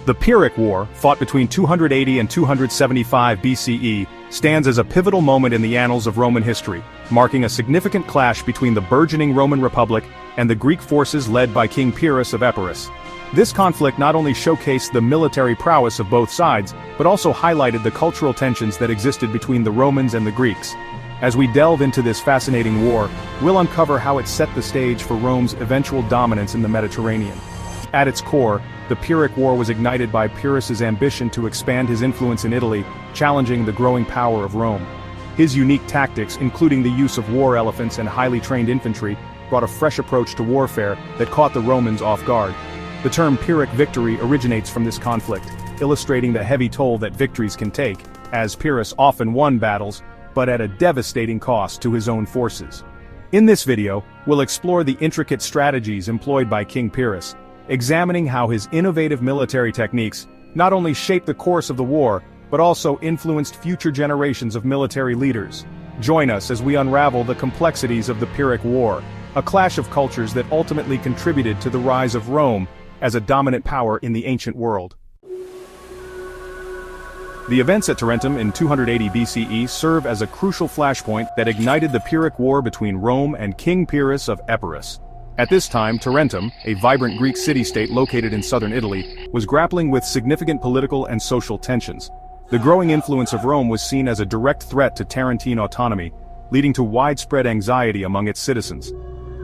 The Pyrrhic War, fought between 280 and 275 BCE, stands as a pivotal moment in the annals of Roman history, marking a significant clash between the burgeoning Roman Republic and the Greek forces led by King Pyrrhus of Epirus. This conflict not only showcased the military prowess of both sides, but also highlighted the cultural tensions that existed between the Romans and the Greeks. As we delve into this fascinating war, we'll uncover how it set the stage for Rome's eventual dominance in the Mediterranean. At its core, the Pyrrhic War was ignited by Pyrrhus's ambition to expand his influence in Italy, challenging the growing power of Rome. His unique tactics, including the use of war elephants and highly trained infantry, brought a fresh approach to warfare that caught the Romans off guard. The term Pyrrhic victory originates from this conflict, illustrating the heavy toll that victories can take, as Pyrrhus often won battles, but at a devastating cost to his own forces. In this video, we'll explore the intricate strategies employed by King Pyrrhus, examining how his innovative military techniques not only shaped the course of the war, but also influenced future generations of military leaders. Join us as we unravel the complexities of the Pyrrhic War, a clash of cultures that ultimately contributed to the rise of Rome as a dominant power in the ancient world. The events at Tarentum in 280 BCE serve as a crucial flashpoint that ignited the Pyrrhic War between Rome and King Pyrrhus of Epirus. At this time, Tarentum, a vibrant Greek city-state located in southern Italy, was grappling with significant political and social tensions. The growing influence of Rome was seen as a direct threat to Tarentine autonomy, leading to widespread anxiety among its citizens.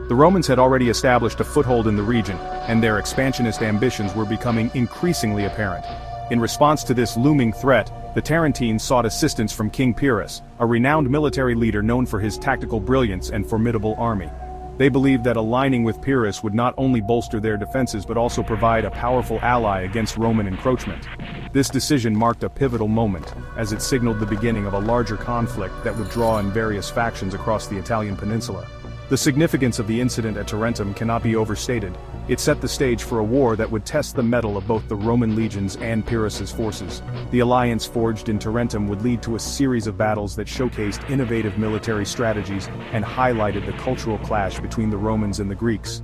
The Romans had already established a foothold in the region, and their expansionist ambitions were becoming increasingly apparent. In response to this looming threat, the Tarentines sought assistance from King Pyrrhus, a renowned military leader known for his tactical brilliance and formidable army. They believed that aligning with Pyrrhus would not only bolster their defenses but also provide a powerful ally against Roman encroachment. This decision marked a pivotal moment, as it signaled the beginning of a larger conflict that would draw in various factions across the Italian peninsula. The significance of the incident at Tarentum cannot be overstated. It set the stage for a war that would test the mettle of both the Roman legions and Pyrrhus's forces. The alliance forged in Tarentum would lead to a series of battles that showcased innovative military strategies and highlighted the cultural clash between the Romans and the Greeks.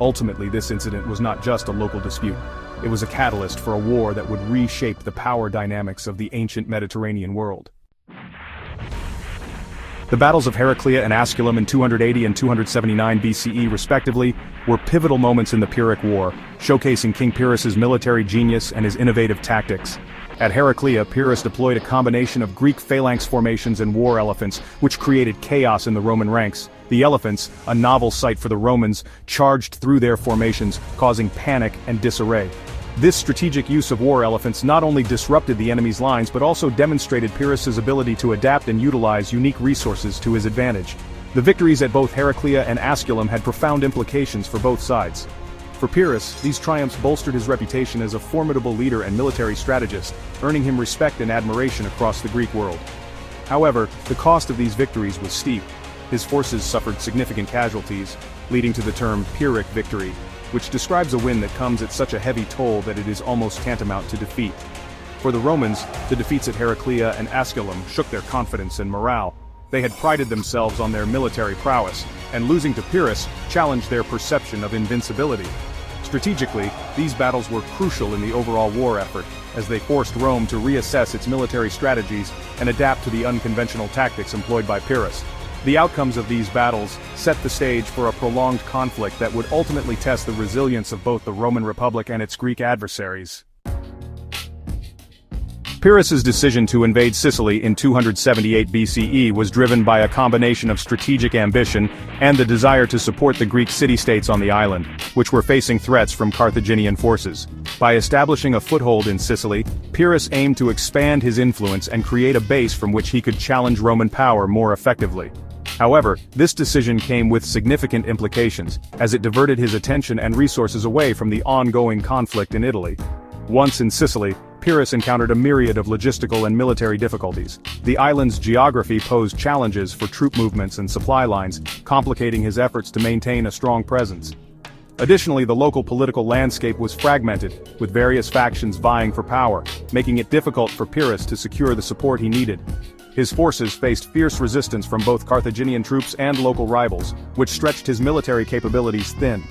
Ultimately, this incident was not just a local dispute. It was a catalyst for a war that would reshape the power dynamics of the ancient Mediterranean world. The battles of Heraclea and Asculum in 280 and 279 BCE respectively were pivotal moments in the Pyrrhic War, showcasing King Pyrrhus's military genius and his innovative tactics. At Heraclea, Pyrrhus deployed a combination of Greek phalanx formations and war elephants, which created chaos in the Roman ranks. The elephants, a novel sight for the Romans, charged through their formations, causing panic and disarray. This strategic use of war elephants not only disrupted the enemy's lines but also demonstrated Pyrrhus's ability to adapt and utilize unique resources to his advantage. The victories at both Heraclea and Asculum had profound implications for both sides. For Pyrrhus, these triumphs bolstered his reputation as a formidable leader and military strategist, earning him respect and admiration across the Greek world. However, the cost of these victories was steep. His forces suffered significant casualties, leading to the term Pyrrhic victory, which describes a win that comes at such a heavy toll that it is almost tantamount to defeat. For the Romans, the defeats at Heraclea and Asculum shook their confidence and morale. They had prided themselves on their military prowess, and losing to Pyrrhus challenged their perception of invincibility. Strategically, these battles were crucial in the overall war effort, as they forced Rome to reassess its military strategies and adapt to the unconventional tactics employed by Pyrrhus. The outcomes of these battles set the stage for a prolonged conflict that would ultimately test the resilience of both the Roman Republic and its Greek adversaries. Pyrrhus's decision to invade Sicily in 278 BCE was driven by a combination of strategic ambition and the desire to support the Greek city-states on the island, which were facing threats from Carthaginian forces. By establishing a foothold in Sicily, Pyrrhus aimed to expand his influence and create a base from which he could challenge Roman power more effectively. However, this decision came with significant implications, as it diverted his attention and resources away from the ongoing conflict in Italy. Once in Sicily, Pyrrhus encountered a myriad of logistical and military difficulties. The island's geography posed challenges for troop movements and supply lines, complicating his efforts to maintain a strong presence. Additionally, the local political landscape was fragmented, with various factions vying for power, making it difficult for Pyrrhus to secure the support he needed. His forces faced fierce resistance from both Carthaginian troops and local rivals, which stretched his military capabilities thin.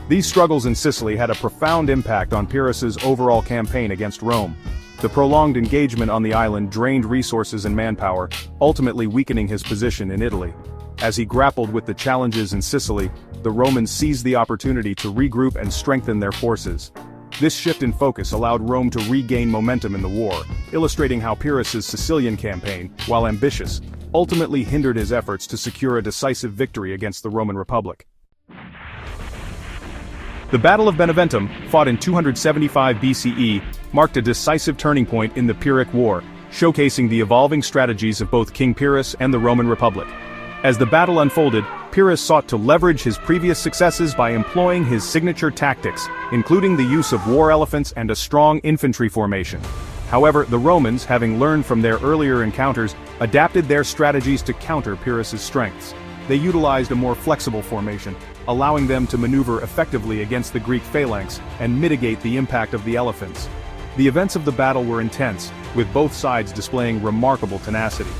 These struggles in Sicily had a profound impact on Pyrrhus's overall campaign against Rome. The prolonged engagement on the island drained resources and manpower, ultimately weakening his position in Italy. As he grappled with the challenges in Sicily, the Romans seized the opportunity to regroup and strengthen their forces. This shift in focus allowed Rome to regain momentum in the war, illustrating how Pyrrhus's Sicilian campaign, while ambitious, ultimately hindered his efforts to secure a decisive victory against the Roman Republic. The Battle of Beneventum, fought in 275 BCE, marked a decisive turning point in the Pyrrhic War, showcasing the evolving strategies of both King Pyrrhus and the Roman Republic. As the battle unfolded, Pyrrhus sought to leverage his previous successes by employing his signature tactics, including the use of war elephants and a strong infantry formation. However, the Romans, having learned from their earlier encounters, adapted their strategies to counter Pyrrhus's strengths. They utilized a more flexible formation, allowing them to maneuver effectively against the Greek phalanx and mitigate the impact of the elephants. The events of the battle were intense, with both sides displaying remarkable tenacity.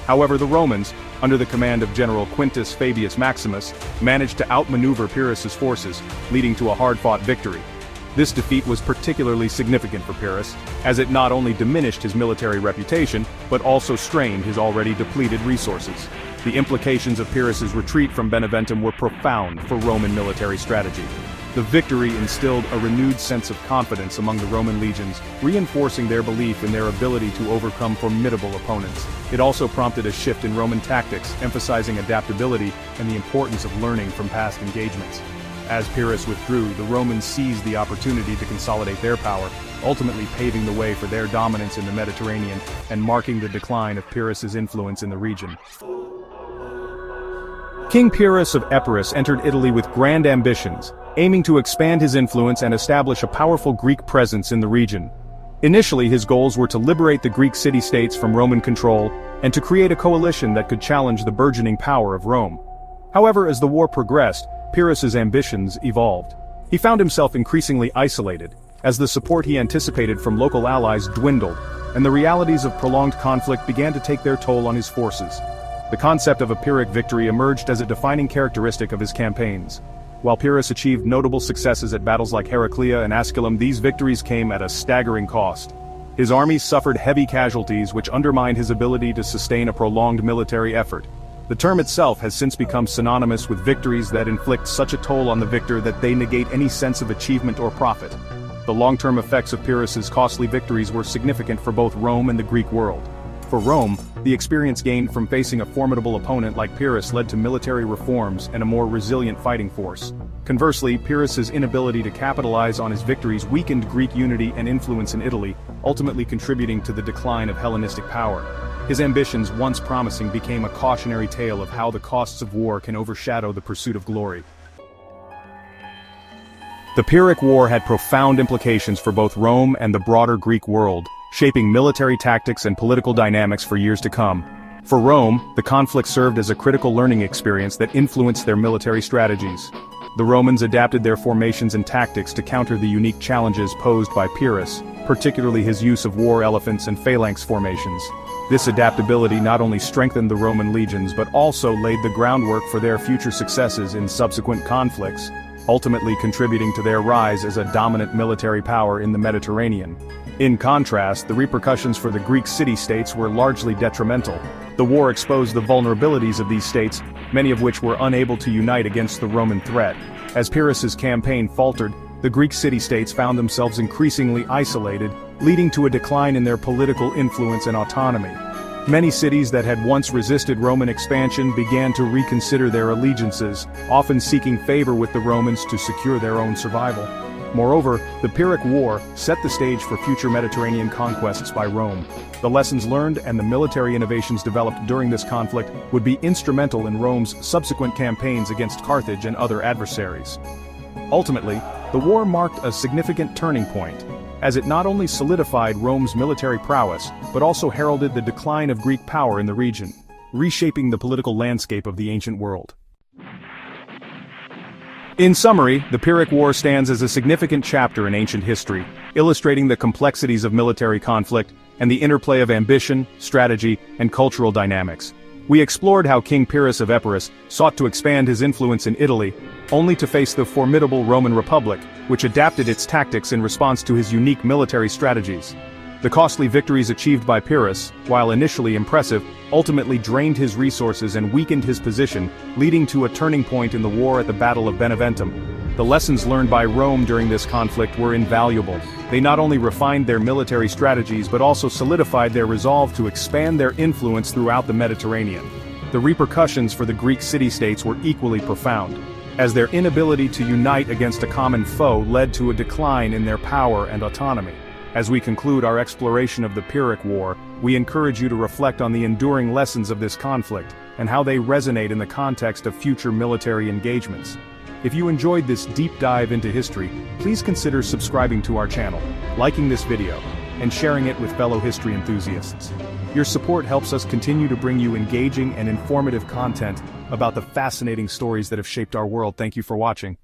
However, the Romans, under the command of General Quintus Fabius Maximus, managed to outmaneuver Pyrrhus's forces, leading to a hard-fought victory. This defeat was particularly significant for Pyrrhus, as it not only diminished his military reputation, but also strained his already depleted resources. The implications of Pyrrhus's retreat from Beneventum were profound for Roman military strategy. The victory instilled a renewed sense of confidence among the Roman legions, reinforcing their belief in their ability to overcome formidable opponents. It also prompted a shift in Roman tactics, emphasizing adaptability and the importance of learning from past engagements. As Pyrrhus withdrew, the Romans seized the opportunity to consolidate their power, ultimately paving the way for their dominance in the Mediterranean and marking the decline of Pyrrhus's influence in the region. King Pyrrhus of Epirus entered Italy with grand ambitions, aiming to expand his influence and establish a powerful Greek presence in the region. Initially, his goals were to liberate the Greek city-states from Roman control and to create a coalition that could challenge the burgeoning power of Rome. However, as the war progressed, Pyrrhus's ambitions evolved. He found himself increasingly isolated, as the support he anticipated from local allies dwindled, and the realities of prolonged conflict began to take their toll on his forces. The concept of a Pyrrhic victory emerged as a defining characteristic of his campaigns. While Pyrrhus achieved notable successes at battles like Heraclea and Asculum, these victories came at a staggering cost. His armies suffered heavy casualties which undermined his ability to sustain a prolonged military effort. The term itself has since become synonymous with victories that inflict such a toll on the victor that they negate any sense of achievement or profit. The long-term effects of Pyrrhus's costly victories were significant for both Rome and the Greek world. For Rome, the experience gained from facing a formidable opponent like Pyrrhus led to military reforms and a more resilient fighting force. Conversely, Pyrrhus's inability to capitalize on his victories weakened Greek unity and influence in Italy, ultimately contributing to the decline of Hellenistic power. His ambitions, once promising, became a cautionary tale of how the costs of war can overshadow the pursuit of glory. The Pyrrhic War had profound implications for both Rome and the broader Greek world, shaping military tactics and political dynamics for years to come. For Rome, the conflict served as a critical learning experience that influenced their military strategies. The Romans adapted their formations and tactics to counter the unique challenges posed by Pyrrhus, particularly his use of war elephants and phalanx formations. This adaptability not only strengthened the Roman legions but also laid the groundwork for their future successes in subsequent conflicts, ultimately contributing to their rise as a dominant military power in the Mediterranean. In contrast, the repercussions for the Greek city-states were largely detrimental. The war exposed the vulnerabilities of these states, many of which were unable to unite against the Roman threat. As Pyrrhus's campaign faltered, the Greek city-states found themselves increasingly isolated, leading to a decline in their political influence and autonomy. Many cities that had once resisted Roman expansion began to reconsider their allegiances, often seeking favor with the Romans to secure their own survival. Moreover, the Pyrrhic War set the stage for future Mediterranean conquests by Rome. The lessons learned and the military innovations developed during this conflict would be instrumental in Rome's subsequent campaigns against Carthage and other adversaries. Ultimately, the war marked a significant turning point, as it not only solidified Rome's military prowess, but also heralded the decline of Greek power in the region, reshaping the political landscape of the ancient world. In summary, the Pyrrhic War stands as a significant chapter in ancient history, illustrating the complexities of military conflict and the interplay of ambition, strategy, and cultural dynamics. We explored how King Pyrrhus of Epirus sought to expand his influence in Italy, only to face the formidable Roman Republic, which adapted its tactics in response to his unique military strategies. The costly victories achieved by Pyrrhus, while initially impressive, ultimately drained his resources and weakened his position, leading to a turning point in the war at the Battle of Beneventum. The lessons learned by Rome during this conflict were invaluable. They not only refined their military strategies but also solidified their resolve to expand their influence throughout the Mediterranean. The repercussions for the Greek city-states were equally profound, as their inability to unite against a common foe led to a decline in their power and autonomy. As we conclude our exploration of the Pyrrhic War, we encourage you to reflect on the enduring lessons of this conflict and how they resonate in the context of future military engagements. If you enjoyed this deep dive into history, please consider subscribing to our channel, liking this video, and sharing it with fellow history enthusiasts. Your support helps us continue to bring you engaging and informative content about the fascinating stories that have shaped our world. Thank you for watching.